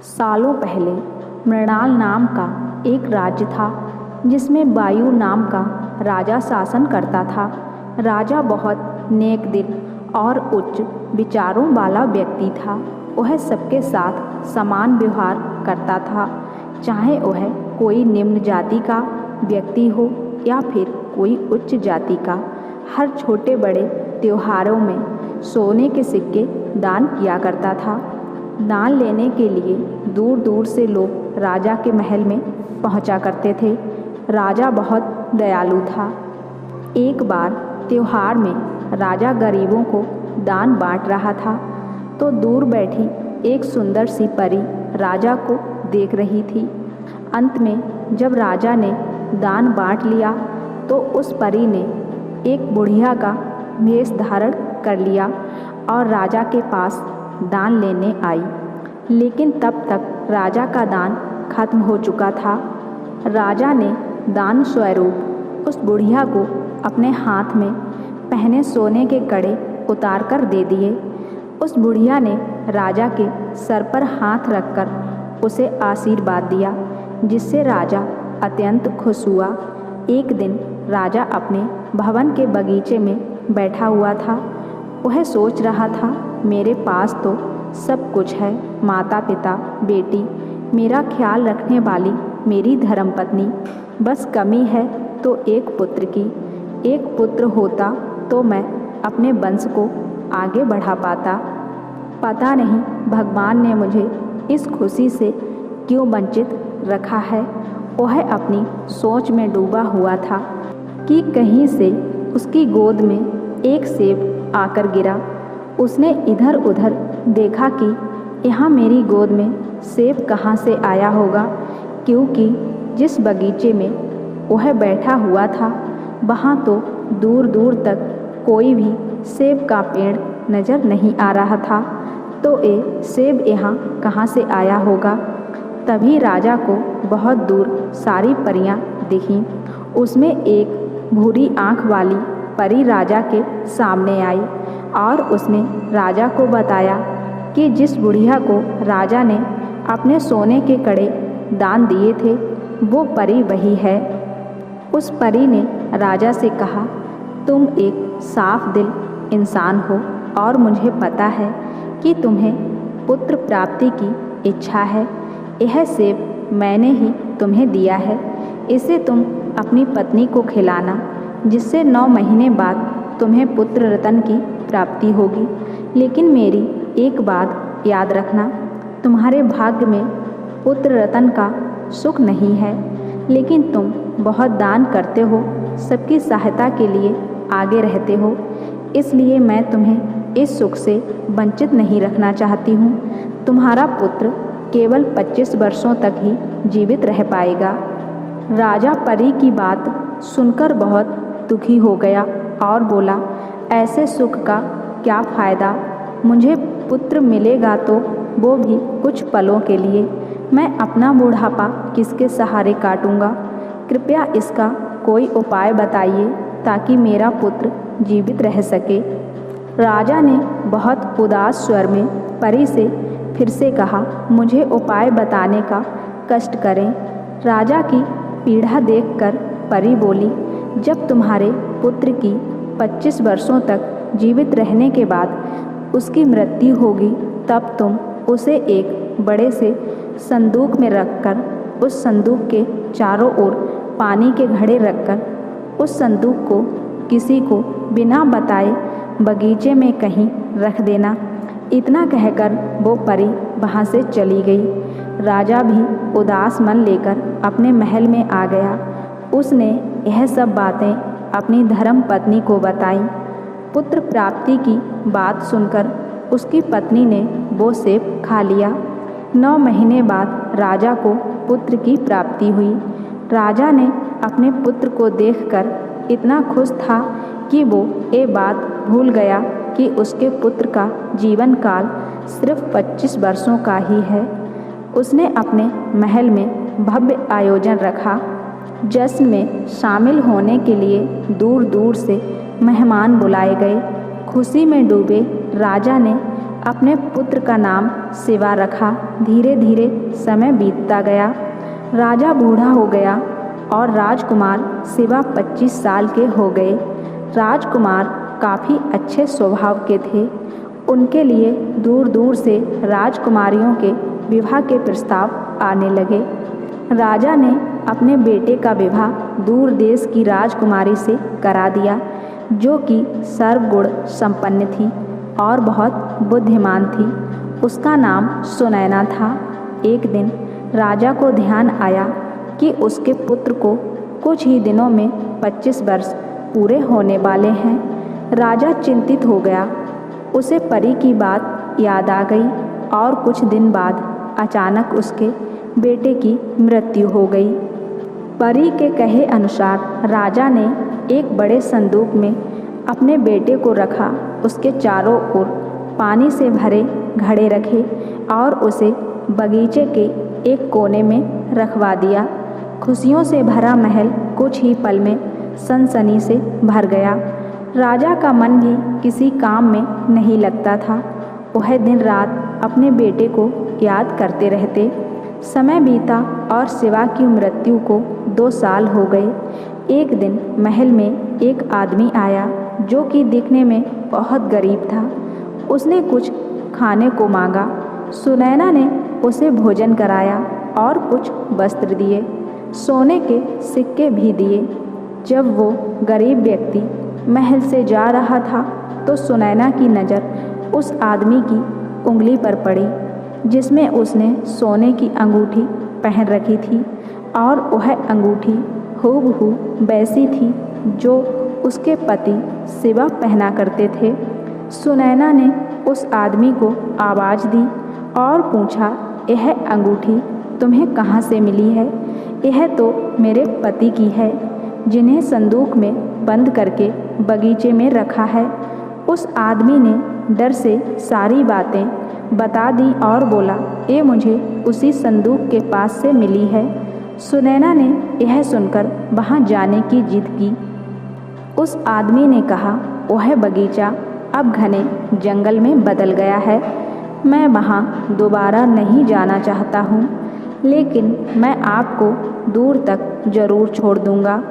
सालों पहले मृणाल नाम का एक राज्य था जिसमें वायु नाम का राजा शासन करता था। राजा बहुत नेक दिल और उच्च विचारों वाला व्यक्ति था। वह सबके साथ समान व्यवहार करता था, चाहे वह कोई निम्न जाति का व्यक्ति हो या फिर कोई उच्च जाति का। हर छोटे बड़े त्योहारों में सोने के सिक्के दान किया करता था। दान लेने के लिए दूर दूर से लोग राजा के महल में पहुंचा करते थे। राजा बहुत दयालु था। एक बार त्योहार में राजा गरीबों को दान बांट रहा था तो दूर बैठी एक सुंदर सी परी राजा को देख रही थी। अंत में जब राजा ने दान बांट लिया तो उस परी ने एक बुढ़िया का वेश धारण कर लिया और राजा के पास दान लेने आई। लेकिन तब तक राजा का दान खत्म हो चुका था। राजा ने दान स्वरूप उस बुढ़िया को अपने हाथ में पहने सोने के कड़े उतार कर दे दिए। उस बुढ़िया ने राजा के सर पर हाथ रखकर उसे आशीर्वाद दिया, जिससे राजा अत्यंत खुश हुआ। एक दिन राजा अपने भवन के बगीचे में बैठा हुआ था। वह सोच रहा था, मेरे पास तो सब कुछ है, माता पिता, बेटी, मेरा ख्याल रखने वाली मेरी धर्मपत्नी, बस कमी है तो एक पुत्र की। एक पुत्र होता तो मैं अपने वंश को आगे बढ़ा पाता। पता नहीं भगवान ने मुझे इस खुशी से क्यों वंचित रखा है। वह अपनी सोच में डूबा हुआ था कि कहीं से उसकी गोद में एक सेब आकर गिरा। उसने इधर उधर देखा कि यहाँ मेरी गोद में सेब कहाँ से आया होगा, क्योंकि जिस बगीचे में वह बैठा हुआ था वहाँ तो दूर दूर तक कोई भी सेब का पेड़ नज़र नहीं आ रहा था। तो ये सेब यहाँ कहाँ से आया होगा। तभी राजा को बहुत दूर सारी परियां दिखीं। उसमें एक भूरी आँख वाली परी राजा के सामने आई और उसने राजा को बताया कि जिस बुढ़िया को राजा ने अपने सोने के कड़े दान दिए थे वो परी वही है। उस परी ने राजा से कहा, तुम एक साफ दिल इंसान हो और मुझे पता है कि तुम्हें पुत्र प्राप्ति की इच्छा है। यह सेब मैंने ही तुम्हें दिया है, इसे तुम अपनी पत्नी को खिलाना, जिससे 9 महीने बाद तुम्हें पुत्र रत्न की प्राप्ति होगी। लेकिन मेरी एक बात याद रखना, तुम्हारे भाग्य में पुत्र रत्न का सुख नहीं है, लेकिन तुम बहुत दान करते हो, सबकी सहायता के लिए आगे रहते हो, इसलिए मैं तुम्हें इस सुख से वंचित नहीं रखना चाहती हूँ। तुम्हारा पुत्र केवल 25 वर्षों तक ही जीवित रह पाएगा। राजा परी की बात सुनकर बहुत दुखी हो गया और बोला, ऐसे सुख का क्या फ़ायदा, मुझे पुत्र मिलेगा तो वो भी कुछ पलों के लिए। मैं अपना बुढ़ापा किसके सहारे काटूंगा। कृपया इसका कोई उपाय बताइए ताकि मेरा पुत्र जीवित रह सके। राजा ने बहुत उदास स्वर में परी से फिर से कहा, मुझे उपाय बताने का कष्ट करें। राजा की पीड़ा देखकर परी बोली, जब तुम्हारे पुत्र की 25 वर्षों तक जीवित रहने के बाद उसकी मृत्यु होगी तब तुम उसे एक बड़े से संदूक में रखकर उस संदूक के चारों ओर पानी के घड़े रखकर उस संदूक को किसी को बिना बताए बगीचे में कहीं रख देना। इतना कहकर वो परी वहाँ से चली गई। राजा भी उदास मन लेकर अपने महल में आ गया। उसने यह सब बातें अपनी धर्म पत्नी को बताईं। पुत्र प्राप्ति की बात सुनकर उसकी पत्नी ने वो सेब खा लिया। 9 महीने बाद राजा को पुत्र की प्राप्ति हुई। राजा ने अपने पुत्र को देखकर इतना खुश था कि वो ये बात भूल गया कि उसके पुत्र का जीवन काल सिर्फ 25 वर्षों का ही है। उसने अपने महल में भव्य आयोजन रखा। जश्न में शामिल होने के लिए दूर दूर से मेहमान बुलाए गए। खुशी में डूबे राजा ने अपने पुत्र का नाम शिवा रखा। धीरे धीरे समय बीतता गया। राजा बूढ़ा हो गया और राजकुमार शिवा 25 साल के हो गए। राजकुमार काफ़ी अच्छे स्वभाव के थे। उनके लिए दूर दूर से राजकुमारियों के विवाह के प्रस्ताव आने लगे। राजा ने अपने बेटे का विवाह दूर देश की राजकुमारी से करा दिया, जो कि सर्वगुण संपन्न थी और बहुत बुद्धिमान थी। उसका नाम सुनैना था। एक दिन राजा को ध्यान आया कि उसके पुत्र को कुछ ही दिनों में 25 वर्ष पूरे होने वाले हैं। राजा चिंतित हो गया। उसे परी की बात याद आ गई और कुछ दिन बाद अचानक उसके बेटे की मृत्यु हो गई। परी के कहे अनुसार राजा ने एक बड़े संदूक में अपने बेटे को रखा। उसके चारों ओर पानी से भरे घड़े रखे और उसे बगीचे के एक कोने में रखवा दिया। खुशियों से भरा महल कुछ ही पल में सनसनी से भर गया। राजा का मन भी किसी काम में नहीं लगता था। वह दिन रात अपने बेटे को याद करते रहते। समय बीता और शिवा की मृत्यु को 2 साल हो गए। एक दिन महल में एक आदमी आया जो कि दिखने में बहुत गरीब था। उसने कुछ खाने को मांगा। सुनैना ने उसे भोजन कराया और कुछ वस्त्र दिए, सोने के सिक्के भी दिए। जब वो गरीब व्यक्ति महल से जा रहा था तो सुनैना की नज़र उस आदमी की उंगली पर पड़ी जिसमें उसने सोने की अंगूठी पहन रखी थी और वह अंगूठी हूबहू वैसी थी जो उसके पति शिवा पहना करते थे। सुनैना ने उस आदमी को आवाज़ दी और पूछा, यह अंगूठी तुम्हें कहाँ से मिली है? यह तो मेरे पति की है, जिन्हें संदूक में बंद करके बगीचे में रखा है। उस आदमी ने डर से सारी बातें बता दी और बोला, ये मुझे उसी संदूक के पास से मिली है। सुनैना ने यह सुनकर वहाँ जाने की जिद की। उस आदमी ने कहा, वह बगीचा अब घने जंगल में बदल गया है। मैं वहाँ दोबारा नहीं जाना चाहता हूँ, लेकिन मैं आपको दूर तक ज़रूर छोड़ दूँगा।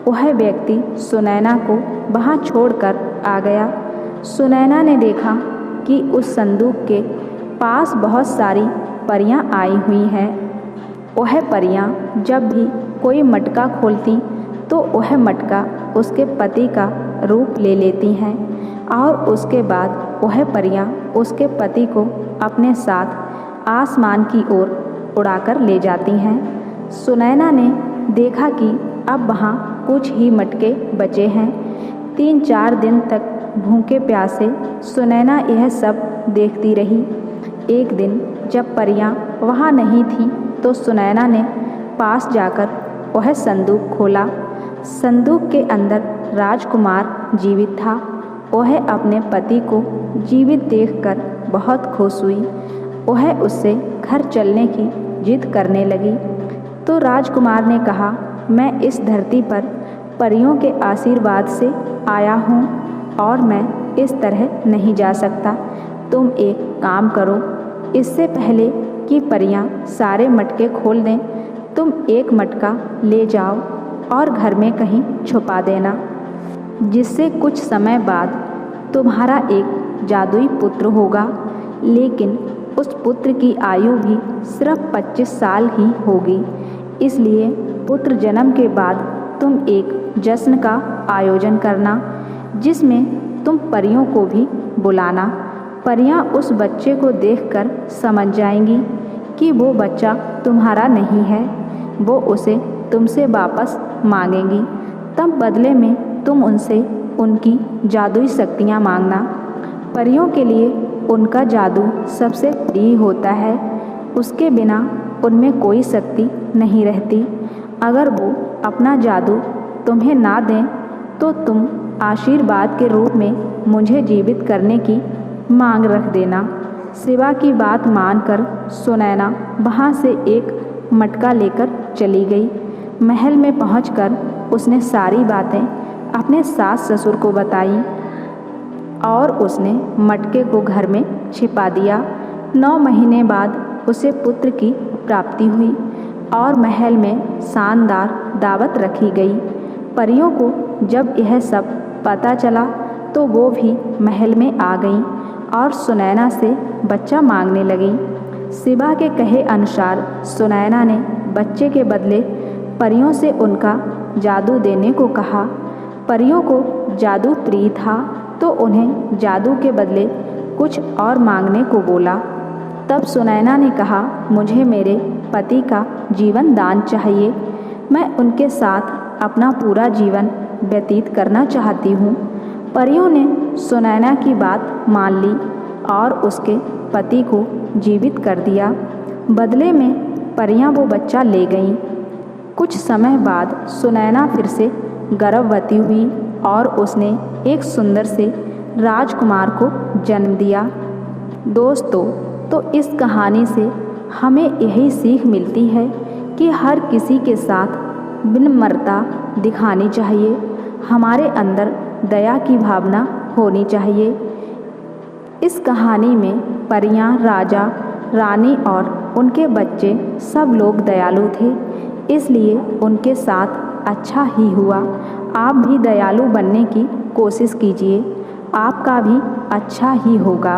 वह व्यक्ति सुनैना को वहाँ छोड़कर आ गया। सुनैना ने देखा कि उस संदूक के पास बहुत सारी परियां आई हुई हैं। वह परियां जब भी कोई मटका खोलती तो वह मटका उसके पति का रूप ले लेती हैं और उसके बाद वह परियां उसके पति को अपने साथ आसमान की ओर उड़ाकर ले जाती हैं। सुनैना ने देखा कि अब वहाँ कुछ ही मटके बचे हैं। 3-4 दिन तक भूखे प्यासे सुनैना यह सब देखती रही। एक दिन जब परियां वहाँ नहीं थी तो सुनैना ने पास जाकर वह संदूक खोला। संदूक के अंदर राजकुमार जीवित था। वह अपने पति को जीवित देखकर बहुत खुश हुई। वह उससे घर चलने की जिद करने लगी तो राजकुमार ने कहा, मैं इस धरती पर परियों के आशीर्वाद से आया हूँ और मैं इस तरह नहीं जा सकता। तुम एक काम करो, इससे पहले कि परियां सारे मटके खोल दें, तुम एक मटका ले जाओ और घर में कहीं छुपा देना, जिससे कुछ समय बाद तुम्हारा एक जादुई पुत्र होगा। लेकिन उस पुत्र की आयु भी सिर्फ 25 साल ही होगी। इसलिए पुत्र जन्म के बाद तुम एक जश्न का आयोजन करना, जिसमें तुम परियों को भी बुलाना। परियां उस बच्चे को देखकर समझ जाएंगी कि वो बच्चा तुम्हारा नहीं है। वो उसे तुमसे वापस मांगेंगी। तब बदले में तुम उनसे उनकी जादुई शक्तियाँ मांगना। परियों के लिए उनका जादू सबसे प्रिय होता है। उसके बिना उनमें कोई शक्ति नहीं रहती। अगर वो अपना जादू तुम्हें ना दें तो तुम आशीर्वाद के रूप में मुझे जीवित करने की मांग रख देना। शिवा की बात मानकर सुनैना वहाँ से एक मटका लेकर चली गई। महल में पहुंचकर उसने सारी बातें अपने सास ससुर को बताई। और उसने मटके को घर में छिपा दिया। 9 महीने बाद उसे पुत्र की प्राप्ति हुई और महल में शानदार दावत रखी गई। परियों को जब यह सब पता चला तो वो भी महल में आ गईं और सुनैना से बच्चा मांगने लगीं। शिवा के कहे अनुसार सुनैना ने बच्चे के बदले परियों से उनका जादू देने को कहा। परियों को जादू प्रिय था तो उन्हें जादू के बदले कुछ और मांगने को बोला। तब सुनैना ने कहा, मुझे मेरे पति का जीवन दान चाहिए। मैं उनके साथ अपना पूरा जीवन व्यतीत करना चाहती हूँ। परियों ने सुनैना की बात मान ली और उसके पति को जीवित कर दिया। बदले में परियां वो बच्चा ले गईं। कुछ समय बाद सुनैना फिर से गर्भवती हुई और उसने एक सुंदर से राजकुमार को जन्म दिया। दोस्तों, तो इस कहानी से हमें यही सीख मिलती है कि हर किसी के साथ विनम्रता दिखानी चाहिए। हमारे अंदर दया की भावना होनी चाहिए। इस कहानी में परियां, राजा, रानी और उनके बच्चे सब लोग दयालु थे, इसलिए उनके साथ अच्छा ही हुआ। आप भी दयालु बनने की कोशिश कीजिए, आपका भी अच्छा ही होगा।